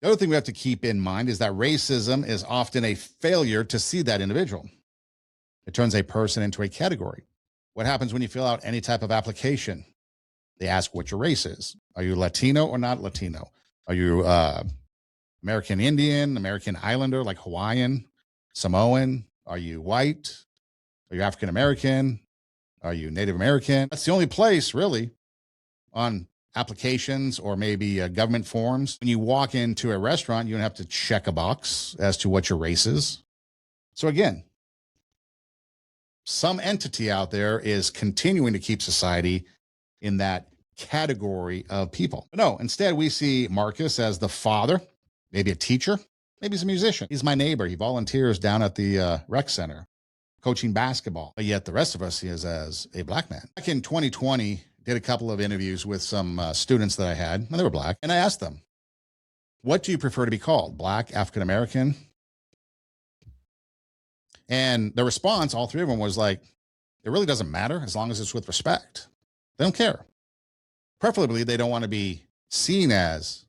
The other thing we have to keep in mind is that racism is often a failure to see that individual. It turns a person into a category. What happens when you fill out any type of application? They ask what your race is. Are you Latino or not Latino? Are you American Indian, American Islander, like Hawaiian, Samoan? Are you white? Are you African American? Are you Native American? That's the only place really on applications or maybe government forms. When you walk into a restaurant, you don't have to check a box as to what your race is. So again, some entity out there is continuing to keep society in that category of people. But no, instead we see Marcus as the father, maybe a teacher, maybe he's a musician. He's my neighbor. He volunteers down at the rec center coaching basketball. But yet the rest of us is as a black man. Back in 2020, did a couple of interviews with some students that I had, and they were black. And I asked them, what do you prefer to be called? Black, African American? And the response, all three of them, was like, it really doesn't matter as long as it's with respect. They don't care. Preferably, they don't want to be seen as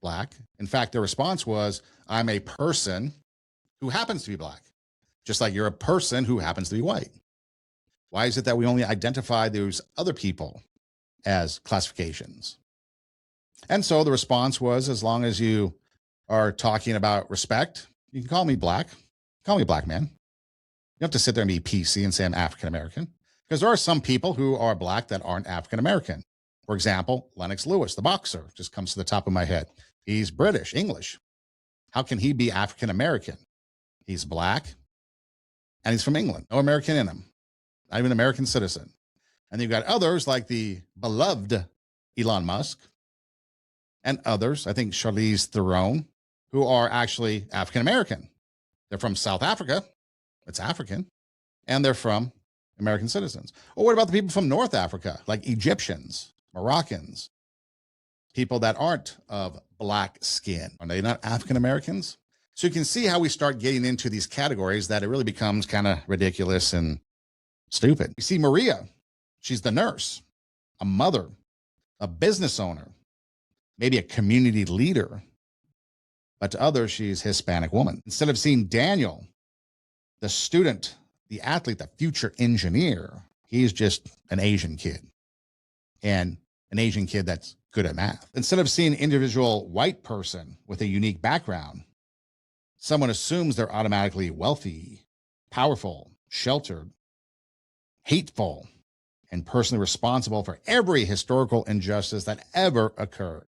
black. In fact, their response was, I'm a person who happens to be black, just like you're a person who happens to be white. Why is it that we only identify those other people as classifications? And so the response was, as long as you are talking about respect, you can call me black, call me a black man. You don't have to sit there and be PC and say I'm African American, because there are some people who are black that aren't African American. For example, Lennox Lewis, the boxer, just comes to the top of my head. He's British, English. How can he be African American? He's black and he's from England. No American in him. Not even an American citizen. And you've got others like the beloved Elon Musk and others, I think Charlize Theron, who are actually African American. They're from South Africa. It's African. And they're from American citizens. Or what about the people from North Africa, like Egyptians, Moroccans, people that aren't of black skin? Are they not African Americans? So you can see how we start getting into these categories that it really becomes kind of ridiculous and stupid. You see Maria, she's the nurse, a mother, a business owner, maybe a community leader, but to others, she's a Hispanic woman. Instead of seeing Daniel, the student, the athlete, the future engineer, he's just an Asian kid, and an Asian kid that's good at math. Instead of seeing an individual white person with a unique background, someone assumes they're automatically wealthy, powerful, sheltered, hateful, and personally responsible for every historical injustice that ever occurred.